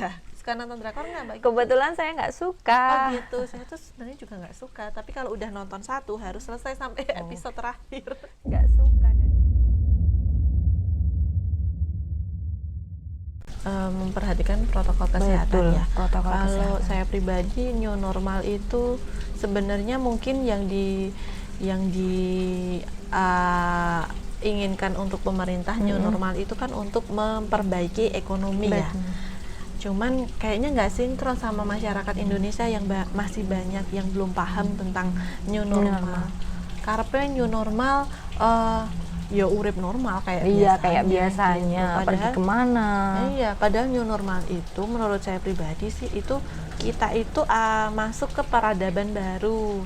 ya? Suka nonton drakor nggak Mbak? Kebetulan saya nggak suka. Oh gitu, saya tuh sebenarnya juga nggak suka. Tapi kalau udah nonton satu harus selesai sampai episode terakhir. Nggak suka dari memperhatikan protokol kesehatan. Betul, ya. protokol Kalau kesehatan. saya pribadi new normal itu sebenarnya mungkin yang inginkan untuk pemerintah new normal itu kan untuk memperbaiki ekonomi ya. Cuman kayaknya nggak sinkron sama masyarakat Indonesia yang masih banyak yang belum paham tentang new normal. Karena new normal ya urip normal kayak biasanya. Kayak biasanya. Gitu. Pergi kemana? Iya, padahal new normal itu menurut saya pribadi sih itu kita itu masuk ke peradaban baru.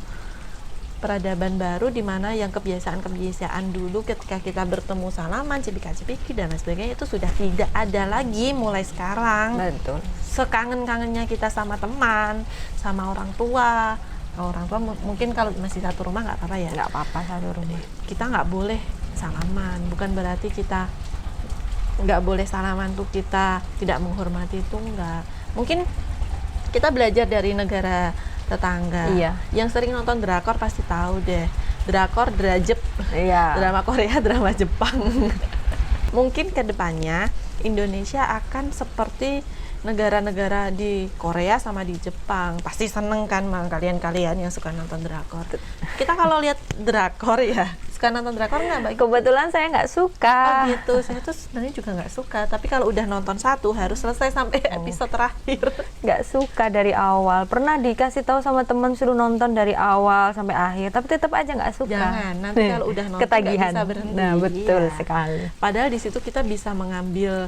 Peradaban baru di mana yang kebiasaan-kebiasaan dulu ketika kita bertemu salaman, cipika-cipiki dan lain sebagainya itu sudah tidak ada lagi mulai sekarang. Betul. Sekangen-kangennya kita sama teman, sama orang tua. Orang tua mungkin kalau masih satu rumah nggak apa-apa ya. Nggak apa-apa satu rumah. Kita nggak boleh salaman, bukan berarti kita nggak boleh salaman tuh kita tidak menghormati, itu enggak. Mungkin kita belajar dari negara tetangga. Iya. Yang sering nonton drakor pasti tahu deh. Drakor, drajep. Iya. Drama Korea, drama Jepang. Mungkin kedepannya Indonesia akan seperti negara-negara di Korea sama di Jepang. Pasti seneng kan kalian-kalian yang suka nonton drakor. Kita kalau lihat drakor ya, suka nonton drakor nggak Mbak? Kebetulan saya nggak suka. Oh gitu, saya tuh sebenarnya juga nggak suka. Tapi kalau udah nonton satu harus selesai sampai episode terakhir. Nggak suka dari awal. Pernah dikasih tahu sama teman suruh nonton dari awal sampai akhir, tapi tetap aja nggak suka. Jangan, nanti kalau udah nonton ketagihan. nggak bisa berhenti. Nah betul Iya. sekali. Padahal di situ kita bisa mengambil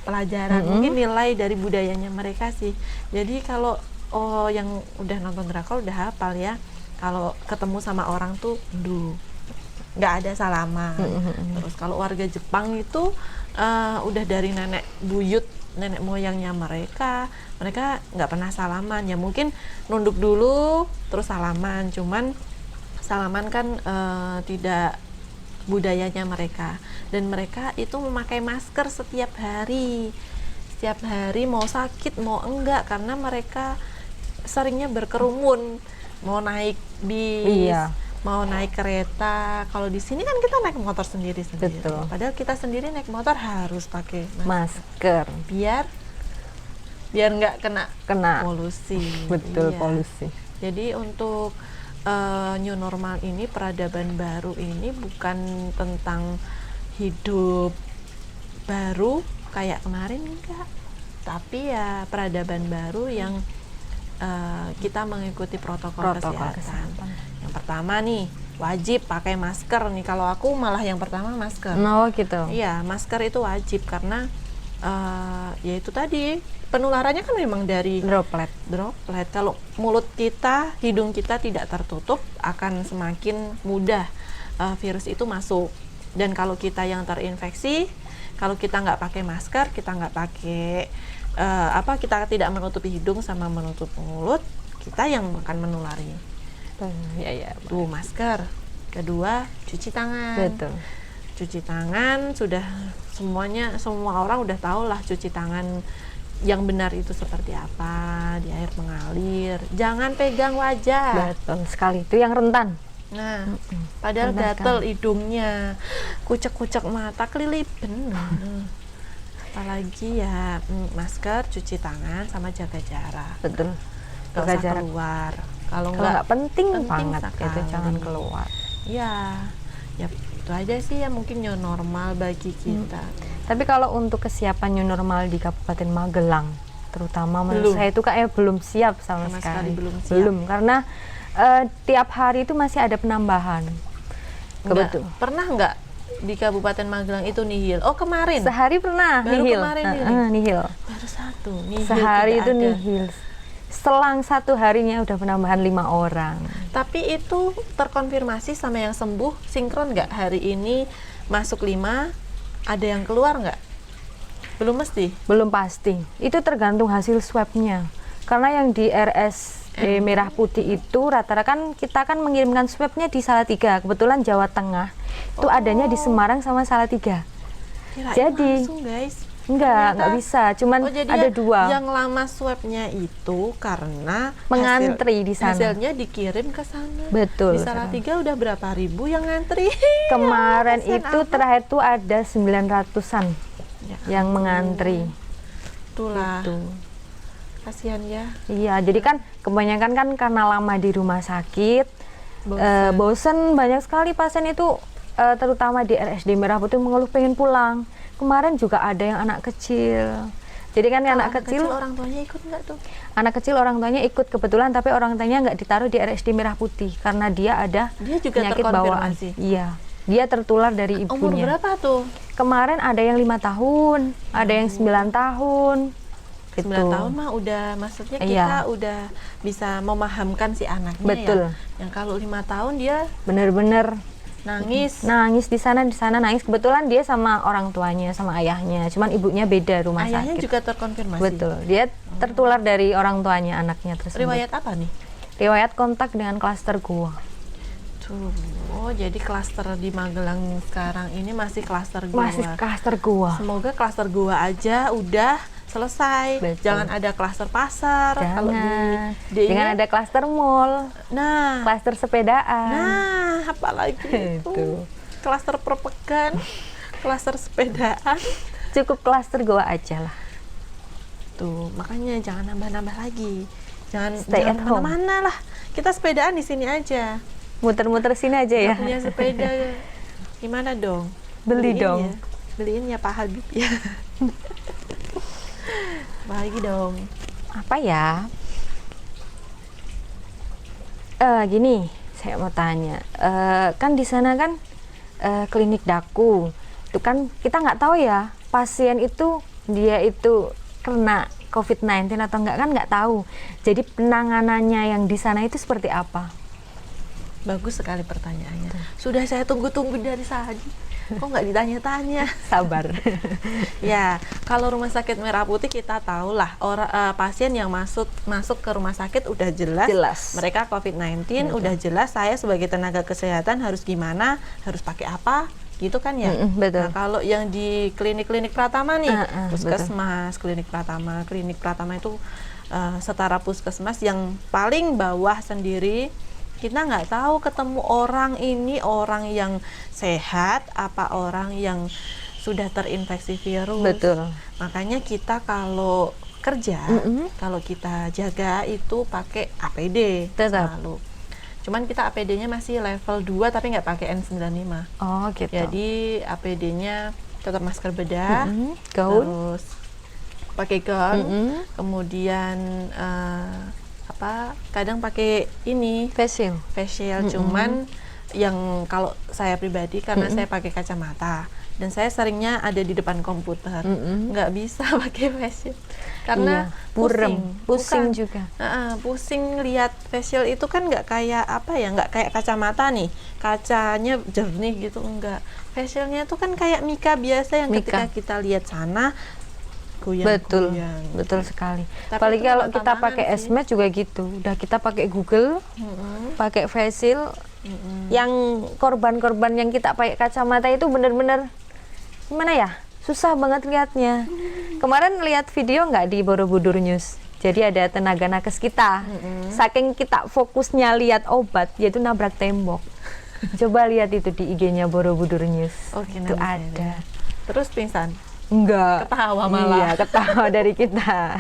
pelajaran, mungkin nilai dari budayanya mereka sih. Jadi kalau yang udah nonton drakor udah hafal ya, kalau ketemu sama orang tuh nggak ada salaman. Terus kalau warga Jepang itu udah dari nenek buyut, nenek moyangnya mereka nggak pernah salaman. Ya mungkin nunduk dulu terus salaman, cuman salaman kan tidak budayanya mereka, dan mereka itu memakai masker setiap hari mau sakit mau enggak, karena mereka seringnya berkerumun, mau naik bis, mau naik kereta. Kalau di sini kan kita naik motor sendiri. Betul. Padahal kita sendiri naik motor harus pakai masker biar nggak kena polusi. Betul, iya. polusi. Jadi untuk new normal ini, peradaban baru ini bukan tentang hidup baru kayak kemarin, enggak, tapi ya peradaban baru yang kita mengikuti protokol kesehatan. Yang pertama nih, wajib pakai masker nih. Kalau aku malah yang pertama masker. Oh gitu. Iya, masker itu wajib karena ya itu tadi, penularannya kan memang dari droplet. Kalau mulut kita, hidung kita tidak tertutup, akan semakin mudah virus itu masuk. Dan kalau kita yang terinfeksi, kalau kita nggak pakai masker, kita nggak pakai kita tidak menutupi hidung sama menutup mulut, kita yang akan menulari. Tuh masker. Kedua, cuci tangan. Betul. Cuci tangan sudah semua orang udah tahu lah cuci tangan yang benar itu seperti apa, di air mengalir. Jangan pegang wajah. Betul sekali, itu yang rentan. Nah, padahal gatel hidungnya, kucek-kucek mata, kelilipan. Apalagi ya masker, cuci tangan, sama jaga jarak. Betul. Gak usah keluar. Kalau nggak penting banget itu jangan keluar. Ya itu aja sih ya mungkin new normal bagi kita. Tapi kalau untuk kesiapan new normal di Kabupaten Magelang, terutama menurut saya itu kayak belum siap sama sekali. Belum, karena tiap hari itu masih ada penambahan. Pernah nggak di Kabupaten Magelang itu nihil? Oh kemarin? Sehari pernah nihil. Nihil. Baru satu nihil. Sehari itu nihil. Selang satu harinya udah penambahan 5 orang. Tapi itu terkonfirmasi sama yang sembuh sinkron nggak? Hari ini masuk 5, ada yang keluar nggak? Belum mesti? Belum pasti. Itu tergantung hasil swabnya. Karena yang di RSD Merah Putih itu rata-rata kan kita kan mengirimkan swabnya di Salatiga. Kebetulan Jawa Tengah itu adanya di Semarang sama Salatiga. Kirain jadi langsung, guys. Nggak bisa. Cuman jadi ada 2. Yang lama swabnya itu karena mengantri di sana. Hasilnya dikirim ke sana. Betul. Di Salatiga udah berapa ribu yang ngantri? Kemarin itu terakhir tuh ada 900-an yang mengantri. Itulah. Kasihan ya. Iya, jadi kan kebanyakan kan karena lama di rumah sakit, bosen banyak sekali pasien itu, terutama di RSD Merah Putih mengeluh pengen pulang. Kemarin juga ada yang anak kecil. Jadi kan anak kecil orang tuanya ikut nggak tuh? Anak kecil orang tuanya ikut kebetulan, tapi orang tuanya nggak ditaruh di RSD Merah Putih karena dia juga penyakit bawaan. Iya, dia tertular dari ibunya. Umur berapa tuh? Kemarin ada yang 5 tahun, ada yang 9 tahun. 9 tahun mah udah, maksudnya kita udah bisa memahamkan si anaknya. Betul. Ya. Yang kalau 5 tahun dia bener-bener nangis di sana nangis. Kebetulan dia sama orang tuanya, sama ayahnya, cuman ibunya beda rumah sakit. Ayahnya juga terkonfirmasi. Betul, dia tertular dari orang tuanya anaknya tersebut. Riwayat apa nih? Riwayat kontak dengan klaster gua. Oh, jadi klaster di Magelang sekarang ini masih klaster gua. Masih klaster gua. Semoga klaster gua aja udah selesai. Betul. Jangan ada klaster pasar. Jangan. Kalau Jangan ada klaster mall. Nah, klaster sepedaan. Nah, apalagi itu. Klaster perpekan, klaster sepedaan. Cukup klaster gua aja lah. Tuh, makanya jangan nambah-nambah lagi. Jangan Stay at home. Mana lah. Kita sepedaan di sini aja. Muter-muter sini aja ya. Punya sepeda. Gimana dong? Beliin dong. Ya. Beliin ya Pak Habib ya. Lagi dong. Apa ya? Gini, saya mau tanya. Kan di sana kan klinik Daku. Itu kan kita nggak tahu ya, pasien itu dia itu kena COVID-19 atau enggak, kan nggak tahu. Jadi penanganannya yang di sana itu seperti apa? Bagus sekali pertanyaannya. Sudah saya tunggu-tunggu dari tadi. Kok nggak ditanya-tanya? Sabar. Ya, kalau Rumah Sakit Merah Putih kita tahu lah, pasien yang masuk ke rumah sakit udah jelas. Mereka COVID-19, udah jelas saya sebagai tenaga kesehatan harus gimana, harus pakai apa, gitu kan ya. Betul. Nah, kalau yang di klinik-klinik Pratama nih, puskesmas, klinik Pratama itu setara puskesmas yang paling bawah sendiri. Kita nggak tahu ketemu orang ini orang yang sehat apa orang yang sudah terinfeksi virus. Betul. Makanya kita kalau kerja, kalau kita jaga itu pakai APD selalu. Cuman kita APD-nya masih level 2 tapi nggak pakai N95. Oh gitu. Jadi APD-nya tetap masker bedah, gaun, terus pakai gaun, kemudian kadang pakai ini face shield. Cuman yang kalau saya pribadi karena saya pakai kacamata dan saya seringnya ada di depan komputer, nggak bisa pakai face shield karena pusing juga. Pusing lihat face shield itu kan nggak kayak nggak kayak kacamata nih, kacanya jernih gitu, enggak. Face shieldnya itu kan kayak mika biasa yang ketika kita lihat sana betul sekali. Apalagi kalau kita pakai esmed juga gitu. Udah kita pakai Google, pakai face shield. Yang korban-korban yang kita pakai kacamata itu bener-bener gimana ya? Susah banget lihatnya. Kemarin lihat video nggak di Borobudur News? Jadi ada tenaga nakes kita, saking kita fokusnya lihat obat, yaitu nabrak tembok. Coba lihat itu di IG-nya Borobudur News. Itu ada. Terus pingsan? Enggak. Ketawa malah. Iya, ketawa dari kita.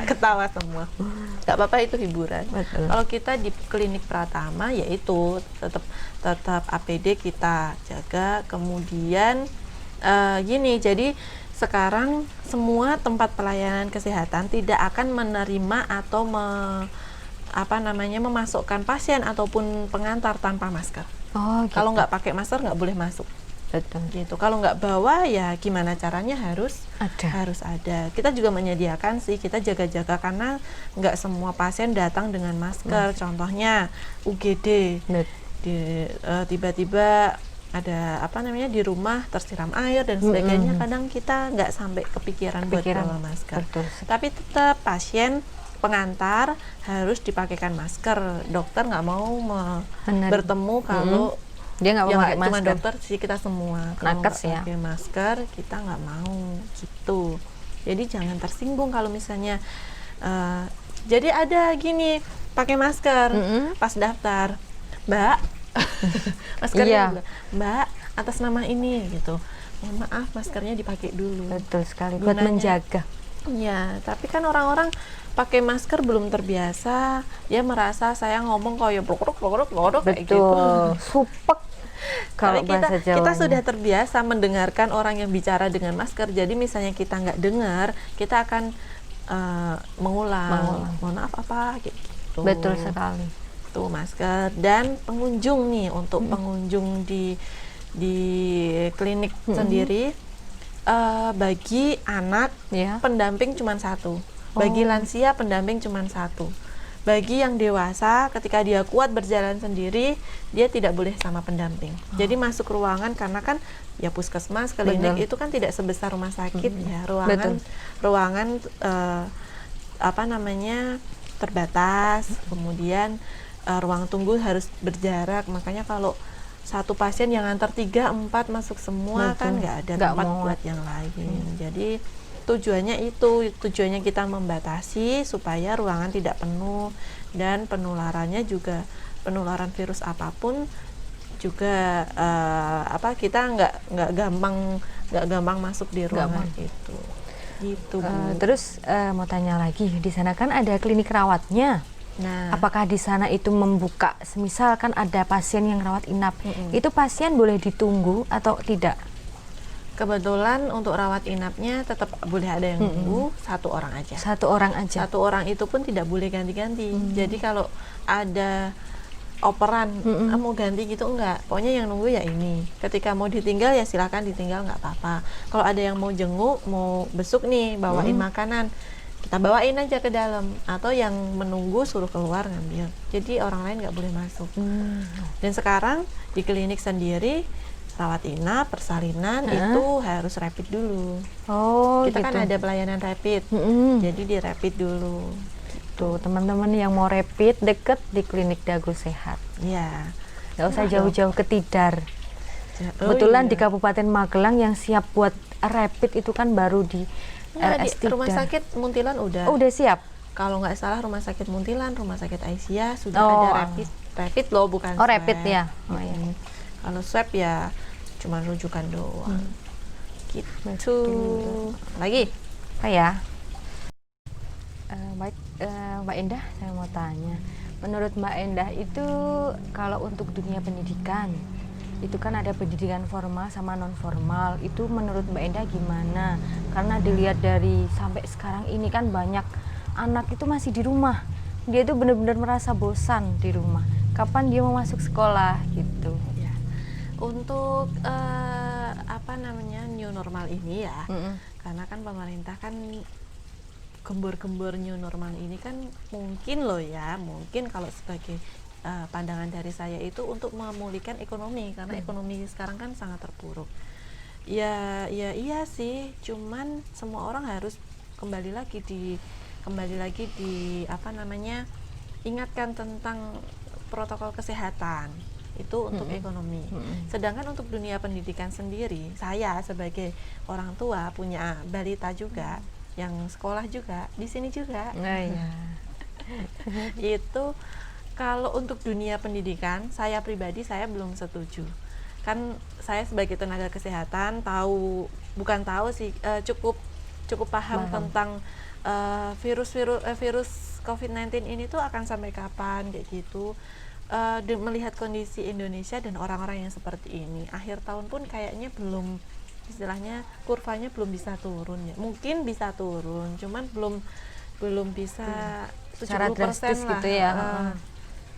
Ketawa semua. Nggak apa-apa, itu hiburan. Betul. Kalau kita di klinik Pratama, yaitu tetap APD kita jaga. Kemudian gini, jadi sekarang semua tempat pelayanan kesehatan tidak akan menerima atau memasukkan pasien ataupun pengantar tanpa masker. Oh, gitu. Kalau nggak pakai masker nggak boleh masuk. Betul. Gitu. Kalau nggak bawa ya gimana caranya harus ada. Kita juga menyediakan sih, kita jaga-jaga karena nggak semua pasien datang dengan masker. Contohnya UGD, tiba-tiba ada di rumah tersiram air dan sebagainya. Kadang kita nggak sampai kepikiran buat bawa masker. Betul. Tapi tetap pasien pengantar harus dipakaikan masker. Dokter nggak mau bertemu kalau Dia nggak Ya mau pakai nggak cuma masker. dokter sih, kita semua kalau Nakes nggak ya. pakai masker kita nggak mau gitu. Jadi jangan tersinggung kalau misalnya jadi ada gini pakai masker pas daftar, Mbak, maskernya Iya. juga, Mbak atas nama ini gitu. Mohon maaf maskernya dipakai dulu. Betul sekali, buat Gunanya- menjaga. Ya, tapi kan orang-orang pakai masker belum terbiasa, dia merasa saya ngomong kayak blok kayak gitu. Betul, supek kalau Tapi kita bahasa Jawanya. kita sudah terbiasa mendengarkan orang yang bicara dengan masker. Jadi misalnya kita nggak dengar, kita akan mengulang. Mohon maaf apa gitu. Betul sekali. Tuh masker. Dan pengunjung nih, untuk pengunjung di klinik sendiri, bagi anak Ya. pendamping cuma satu, bagi lansia pendamping cuma satu, bagi yang dewasa ketika dia kuat berjalan sendiri dia tidak boleh sama pendamping. Jadi masuk ruangan, karena kan ya puskesmas, klinik itu kan tidak sebesar rumah sakit ya, ruangan terbatas, kemudian ruang tunggu harus berjarak, makanya kalau satu pasien yang antar 3, 4 masuk semua kan nggak ada tempat buat yang lain. Jadi tujuannya kita membatasi supaya ruangan tidak penuh, dan penularannya juga, penularan virus apapun juga kita nggak gampang masuk di ruangan itu. Gitu, Bu. Terus mau tanya lagi, di sana kan ada klinik rawatnya. Nah, Apakah di sana itu membuka, semisal kan ada pasien yang rawat inap, itu pasien boleh ditunggu atau tidak? kebetulan untuk rawat inapnya tetap boleh ada yang nunggu, satu orang aja. Satu orang aja. Satu orang itu pun tidak boleh ganti-ganti. Jadi kalau ada operan mau ganti gitu enggak, pokoknya yang nunggu ya ini. Ketika mau ditinggal ya silakan ditinggal, nggak apa-apa. Kalau ada yang mau jenguk, mau besuk nih, bawain makanan, kita bawain aja ke dalam, atau yang menunggu suruh keluar ngambil. Jadi orang lain nggak boleh masuk. Dan sekarang di klinik sendiri rawat inap, persalinan itu harus rapid dulu. Oh, Kita gitu. kan ada pelayanan rapid, jadi di rapid dulu. Tuh teman-teman yang mau rapid deket di klinik Dago Sehat, Ya. nggak usah jauh-jauh ke Tidar. Oh, Kebetulan iya. di Kabupaten Magelang yang siap buat rapid itu kan baru di Nah, di RS Tidar. Rumah Sakit Muntilan udah. Oh, udah siap. Kalau nggak salah Rumah Sakit Muntilan, Rumah Sakit Aisyah sudah Oh. ada rapid loh, bukan Oh, swab. rapid ya. Oh, iya. Kalau swab ya cuma rujukan doang. Gitu. Lagi? Apa ya? Baik, Mbak Endah, saya mau tanya. Menurut Mbak Endah itu kalau untuk dunia pendidikan, itu kan ada pendidikan formal sama non formal. Itu menurut Mbak Endah gimana? Karena dilihat dari sampai sekarang ini kan banyak anak itu masih di rumah. Dia itu benar-benar merasa bosan di rumah. Kapan dia mau masuk sekolah gitu? Ya. Untuk new normal ini ya, karena kan pemerintah kan gembor-gembor new normal ini kan mungkin kalau sebagai pandangan dari saya itu untuk memulihkan ekonomi, karena ekonomi sekarang kan sangat terpuruk. Ya iya sih, cuman semua orang harus kembali lagi di ingatkan tentang protokol kesehatan itu untuk ekonomi. Sedangkan untuk dunia pendidikan sendiri, saya sebagai orang tua punya balita juga yang sekolah juga di sini juga. Nah, ya. Itu kalau untuk dunia pendidikan, saya pribadi saya belum setuju. Kan saya sebagai tenaga kesehatan cukup paham tentang virus COVID-19 ini tuh akan sampai kapan kayak gitu. Melihat kondisi Indonesia dan orang-orang yang seperti ini, akhir tahun pun kayaknya belum, istilahnya kurvanya belum bisa turun ya. Mungkin bisa turun, cuman belum bisa 70% drastis lah. gitu ya.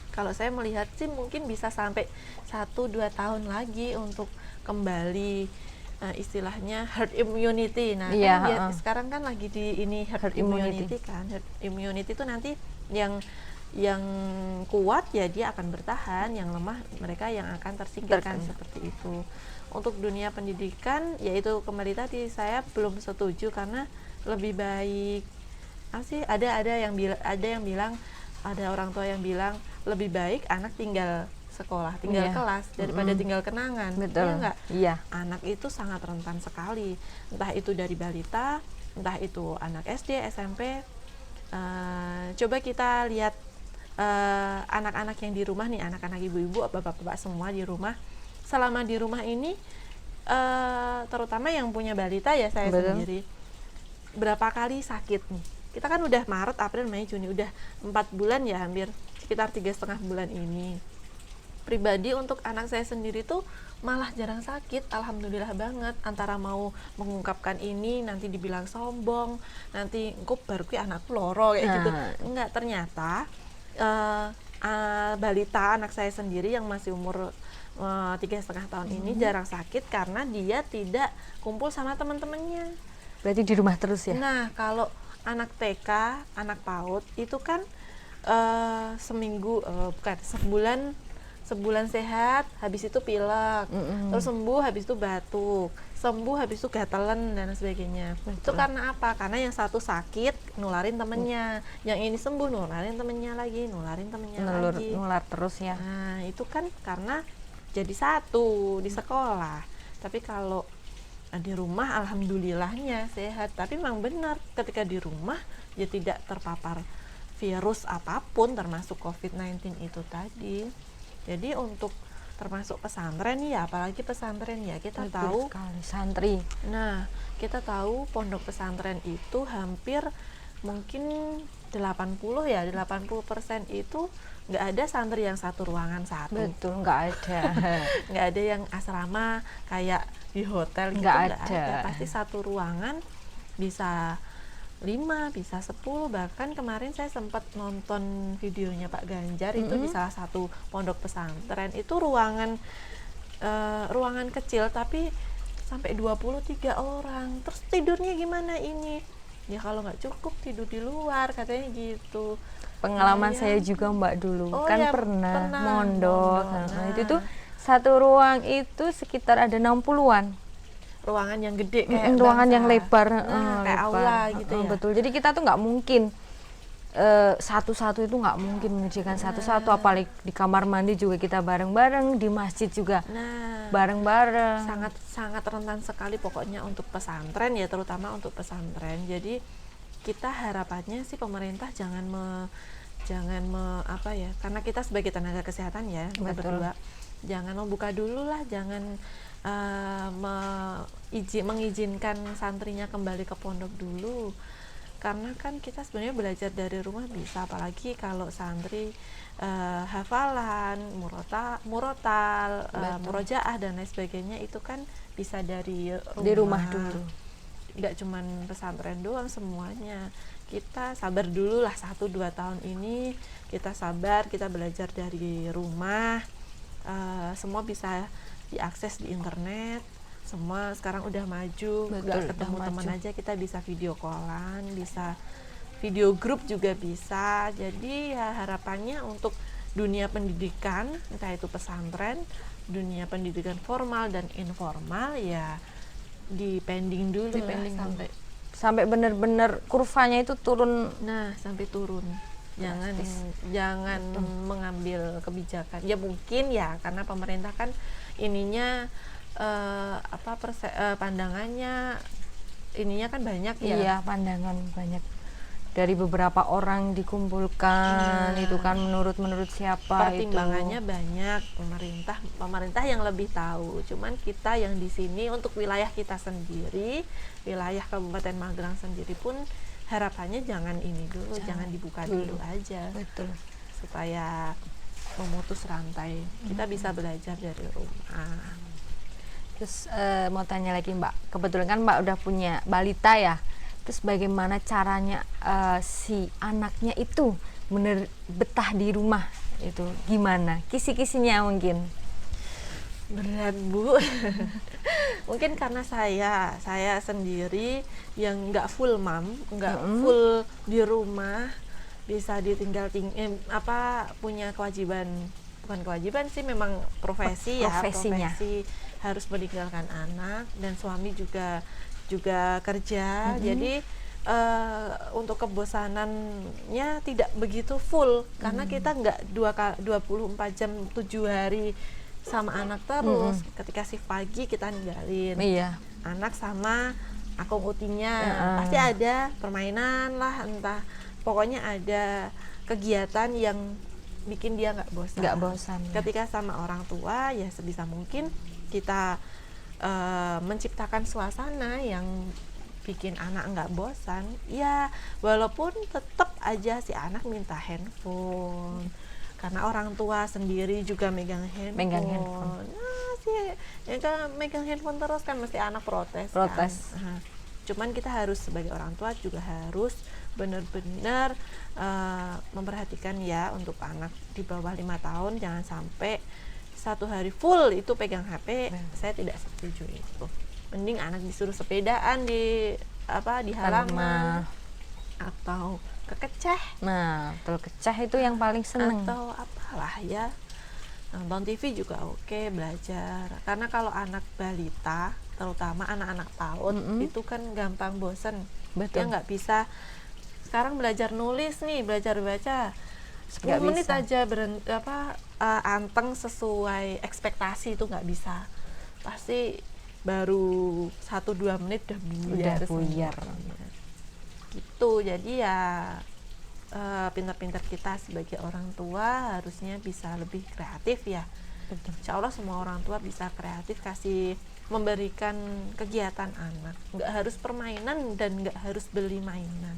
Kalau saya melihat sih mungkin bisa sampai 1-2 tahun lagi untuk kembali istilahnya herd immunity. Nah, Iya, kan sekarang kan lagi di ini herd immunity kan. Herd immunity itu nanti yang kuat ya dia akan bertahan, yang lemah mereka yang akan tersingkirkan seperti itu. Untuk dunia pendidikan yaitu kembali tadi saya belum setuju, karena lebih baik ada orang tua yang bilang lebih baik anak tinggal sekolah, tinggal Iya. kelas daripada tinggal kenangan. Betul. Iya nggak? Iya. Anak itu sangat rentan sekali, entah itu dari balita, entah itu anak SD, SMP. Coba kita lihat anak-anak yang di rumah nih, anak-anak ibu-ibu, bapak-bapak semua di rumah. Selama di rumah ini, terutama yang punya balita ya, saya Betul. sendiri, berapa kali sakit nih. Kita kan udah Maret, April, Mei, Juni, udah 4 bulan ya, hampir sekitar 3,5 bulan ini. Pribadi untuk anak saya sendiri tuh malah jarang sakit, alhamdulillah banget. Antara mau mengungkapkan ini nanti dibilang sombong, nanti engkau baru anakku loro kayak gitu. Enggak, ternyata balita anak saya sendiri yang masih umur 3,5 tahun ini jarang sakit karena dia tidak kumpul sama teman-temannya. Berarti di rumah terus ya? Nah, kalau anak TK, anak PAUD itu kan sebulan sehat, habis itu pilek, terus sembuh, habis itu batuk, sembuh, habis itu gatalan dan sebagainya. Itu karena apa? Karena yang satu sakit nularin temennya, yang ini sembuh nularin temennya lagi, nularin temennya lagi. Nular terus ya. Nah, itu kan karena jadi satu di sekolah. Tapi kalau di rumah alhamdulillahnya sehat. Tapi memang benar ketika di rumah ya tidak terpapar virus apapun termasuk COVID-19 itu tadi. Jadi untuk termasuk pesantren ya, apalagi pesantren ya, kita Betul tahu sekali, santri. Nah, kita tahu pondok pesantren itu hampir mungkin 80% itu nggak ada santri yang satu ruangan satu. Betul, nggak ada. Nggak ada yang asrama kayak di hotel gitu, Nggak nggak ada. ada. Pasti satu ruangan bisa 5, bisa 10. Bahkan kemarin saya sempat nonton videonya Pak Ganjar itu di salah satu pondok pesantren, itu ruangan kecil tapi sampai 23 orang. Terus tidurnya gimana ini? Ya kalau nggak cukup tidur di luar katanya gitu. Pengalaman Nah, saya juga Mbak dulu kan ya, pernah pernah mondok. mondok. Nah, itu tuh satu ruang itu sekitar ada 60-an. Ruangan yang gede kayak Ruangan bangsa. yang lebar, Nah, kayak lebar. aula gitu ya. Betul. Jadi kita tuh nggak mungkin satu-satu itu nggak mungkin menyediakan satu-satu, apalagi di kamar mandi juga kita bareng-bareng, di masjid juga Nah, bareng-bareng. sangat rentan sekali pokoknya untuk pesantren ya, terutama untuk pesantren. Jadi kita harapannya sih pemerintah jangan apa ya, karena kita sebagai tenaga kesehatan ya, kita Betul. berdua jangan membuka dulu lah, jangan mengizinkan santrinya kembali ke pondok dulu, karena kan kita sebenarnya belajar dari rumah bisa, apalagi kalau santri hafalan, murotal, murojaah dan lain sebagainya, itu kan bisa dari rumah. Di rumah dulu. Nggak cuman pesantren doang, semuanya kita sabar dulu lah 1-2 tahun ini, kita sabar, kita belajar dari rumah. Semua bisa diakses di internet, semua sekarang udah maju. Nggak ketemu teman aja kita bisa video callan, bisa video grup juga bisa. Jadi ya harapannya untuk dunia pendidikan, entah itu pesantren, dunia pendidikan formal dan informal, ya dipending dulu sampai benar-benar kurvanya itu turun. Nah, sampai turun. Jangan mengambil kebijakan. Ya mungkin ya karena pemerintah kan ininya pandangannya ininya kan banyak ya. Iya, pandangan banyak. Dari beberapa orang dikumpulkan, itu kan menurut siapa pertimbangannya itu. banyak, pemerintah yang lebih tahu. Cuman kita yang di sini untuk wilayah kita sendiri, wilayah Kabupaten Magelang sendiri pun harapannya jangan ini dulu, jangan dibuka dulu aja. Betul. Supaya memutus rantai, kita bisa belajar dari rumah. Terus mau tanya lagi Mbak, kebetulan kan Mbak udah punya balita ya. Terus bagaimana caranya si anaknya itu bener betah di rumah itu gimana? Kisi-kisinya mungkin. Berat Bu. Mungkin karena saya sendiri yang nggak full mom, nggak full di rumah, bisa ditinggal punya kewajiban, bukan kewajiban sih, memang profesi harus meninggalkan anak, dan suami juga kerja. Jadi untuk kebosanannya tidak begitu full karena kita nggak 24 jam 7 hari sama anak terus. Ketika shift pagi kita ninggalin anak sama akung utinya, pasti ada permainan lah, entah pokoknya ada kegiatan yang bikin dia nggak bosan. Ketika sama orang tua ya sebisa mungkin kita menciptakan suasana yang bikin anak nggak bosan, ya walaupun tetap aja si anak minta handphone karena orang tua sendiri juga megang handphone. Nah, ya kan megang handphone terus kan mesti anak protes. Kan? Nah, cuman kita harus sebagai orang tua juga harus benar-benar memperhatikan ya untuk anak di bawah 5 tahun jangan sampai 1 hari full itu pegang HP. Saya tidak setuju itu. Mending anak disuruh sepedaan di halaman atau kekeceh. Nah, betul, keceh itu yang paling seneng. Atau apalah ya. Nonton TV juga oke, belajar. Karena kalau anak balita, terutama anak-anak PAUD itu kan gampang bosen. Dia nggak bisa. Sekarang belajar nulis nih, belajar baca 10 menit aja anteng sesuai ekspektasi itu nggak bisa. Pasti baru 1-2 menit udah buyar. Gitu. Jadi ya pintar-pintar kita sebagai orang tua harusnya bisa lebih kreatif ya. Betul. Insya Allah semua orang tua bisa kreatif memberikan kegiatan anak. Nggak harus permainan dan nggak harus beli mainan.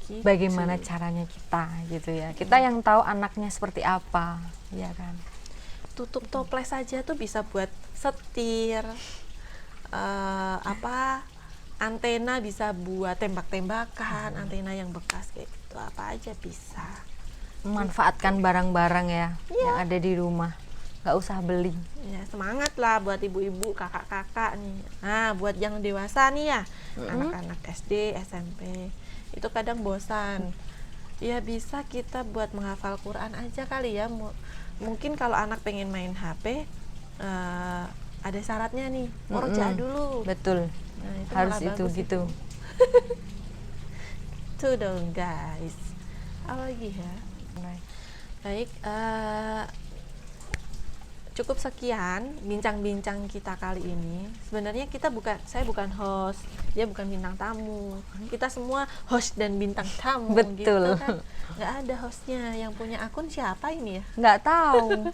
Gitu. Bagaimana caranya kita gitu ya. Kita yang tahu anaknya seperti apa, ya kan. Tutup toples saja tuh bisa buat setir, antena bisa buat tembak-tembakan, antena yang bekas kayak gitu, apa aja bisa. Memanfaatkan barang-barang ya yang ada di rumah, nggak usah beli. Ya, semangat lah buat ibu-ibu, kakak-kakak nih. Nah, buat yang dewasa nih ya, anak-anak SD, SMP, itu kadang bosan. Ya bisa kita buat menghafal Quran aja kali ya. Mungkin kalau anak pengen main HP, ada syaratnya nih, murojaah dulu. Betul. Nah, itu harus itu gitu. Itu dong guys. Apa lagi ya? Baik, cukup sekian bincang-bincang kita kali ini. Sebenarnya saya bukan host, dia bukan bintang tamu. Kita semua host dan bintang tamu. Betul. Gitu kan. Nggak ada hostnya. Yang punya akun siapa ini ya? Nggak tahu.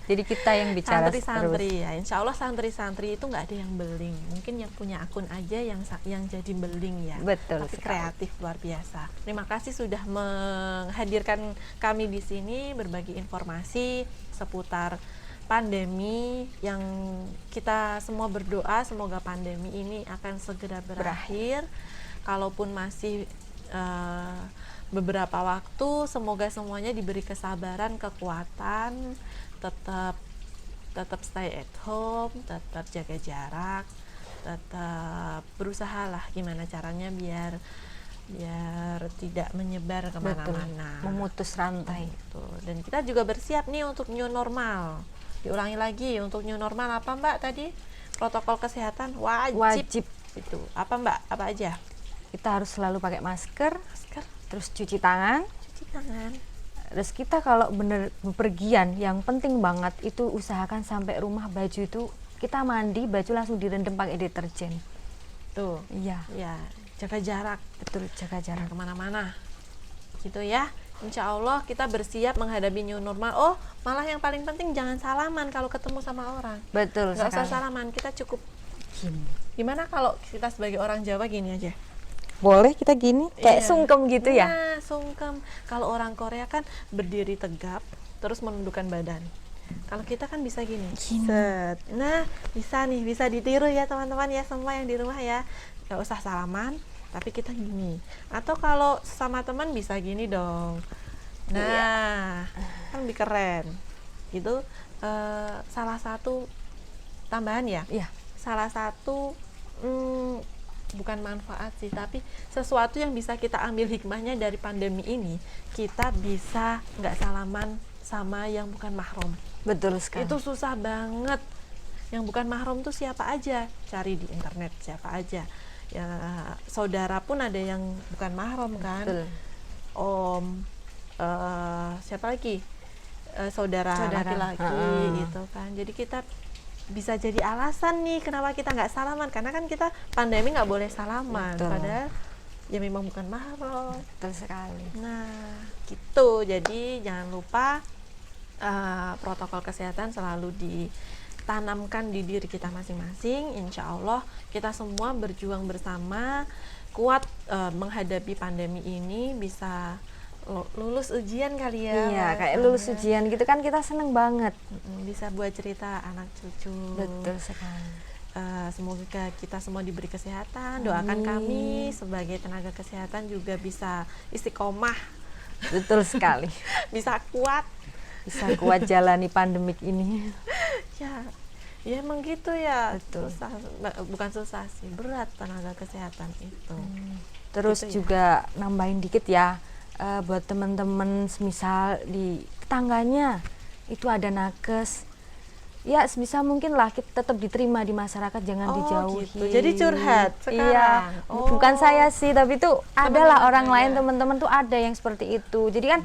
Jadi kita yang bicara santri-santri ya. Insya Allah santri-santri itu nggak ada yang beling. Mungkin yang punya akun aja yang jadi beling ya. Betul. Tapi kreatif luar biasa. Terima kasih sudah menghadirkan kami di sini berbagi informasi seputar pandemi yang kita semua berdoa semoga pandemi ini akan segera berakhir. Kalaupun masih beberapa waktu, semoga semuanya diberi kesabaran, kekuatan, tetap stay at home, tetap jaga jarak, tetap berusaha lah gimana caranya biar tidak menyebar kemana-mana. Memutus rantai. Dan kita juga bersiap nih untuk new normal. Diulangi lagi, untuk new normal apa Mbak tadi? Protokol kesehatan wajib. Itu apa Mbak? Apa aja? Kita harus selalu pakai masker. Terus cuci tangan. Terus kita kalau bener bepergian, yang penting banget itu usahakan sampai rumah baju itu kita mandi, baju langsung direndam pakai deterjen. Tuh. Iya. Jaga jarak. Betul, jaga jarak kemana-mana. Gitu ya. Insya Allah kita bersiap menghadapi new normal. Oh, malah yang paling penting jangan salaman kalau ketemu sama orang. Betul. Nggak usah salaman, kita cukup gini. Gimana kalau kita sebagai orang Jawa gini aja? Boleh kita gini, kayak sungkem gitu ya? Nah, sungkem. Kalau orang Korea kan berdiri tegap, terus menundukkan badan. Kalau kita kan bisa gini. Set. Nah, bisa ditiru ya teman-teman ya, semua yang di rumah ya. Gak usah salaman, tapi kita gini. Atau kalau sama teman bisa gini dong. Nah, kan lebih keren. Itu salah satu tambahan ya? Iya. Salah satu bukan manfaat sih, tapi sesuatu yang bisa kita ambil hikmahnya dari pandemi ini, kita bisa nggak salaman sama yang bukan mahram. Betul sekali. Itu susah banget. Yang bukan mahram tuh siapa aja, cari di internet siapa aja. Ya, saudara pun ada yang bukan mahram kan. Betul. Om, siapa lagi? Saudara laki-laki gitu kan. Jadi kita bisa jadi alasan nih kenapa kita nggak salaman, karena kan kita pandemi nggak boleh salaman. Betul. Padahal ya memang bukan mahram. Betul sekali. Nah, gitu. Jadi jangan lupa protokol kesehatan selalu ditanamkan di diri kita masing-masing. Insya Allah kita semua berjuang bersama, kuat menghadapi pandemi ini, bisa lulus ujian kali ya. Iya, kayak lulus ujian gitu kan, kita seneng banget. Bisa buat cerita anak cucu. Betul sekali. Semoga kita semua diberi kesehatan. Doakan kami sebagai tenaga kesehatan juga bisa istiqomah. Betul sekali. Bisa kuat Jalani pandemik ini. Ya emang gitu ya. Betul. Susah, bukan susah sih, berat tenaga kesehatan itu. Terus Gitu juga nambahin dikit ya, buat teman-teman semisal di tetangganya itu ada nakes, ya sebisa mungkin lah kita tetap diterima di masyarakat, jangan dijauhi. Gitu. Jadi curhat sekarang. Iya, bukan saya sih, tapi itu adalah orang lain, ya. teman-teman tuh ada yang seperti itu. Jadi kan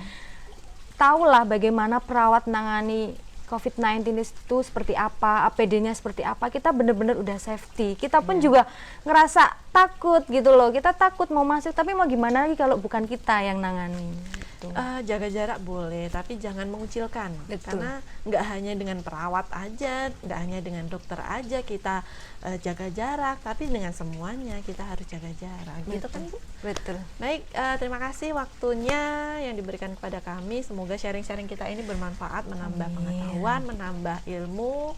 tahulah bagaimana perawat nangani COVID-19 itu seperti apa, APD-nya seperti apa. Kita benar-benar udah safety. Kita pun juga ngerasa takut gitu loh. Kita takut mau masuk, tapi mau gimana lagi kalau bukan kita yang nangani. Gitu. Jaga jarak boleh, tapi jangan mengucilkan. Betul. Karena nggak hanya dengan perawat aja, nggak hanya dengan dokter aja kita jaga jarak, tapi dengan semuanya kita harus jaga jarak. Gitu kan, Bu? Betul. Baik, terima kasih waktunya yang diberikan kepada kami. Semoga sharing-sharing kita ini bermanfaat, menambah pengetahuan, menambah ilmu.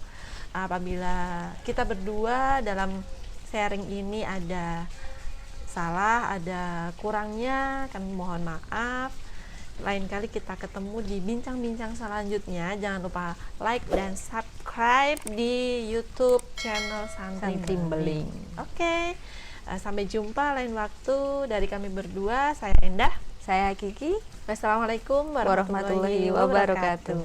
Apabila kita berdua dalam sharing ini ada salah, ada kurangnya, kami mohon maaf. Lain kali kita ketemu di bincang-bincang selanjutnya. Jangan lupa like dan subscribe di YouTube channel Santri Beling. Oke. Sampai jumpa lain waktu. Dari kami berdua, saya Endah, Saya Kiki. Wassalamualaikum warahmatullahi wabarakatuh.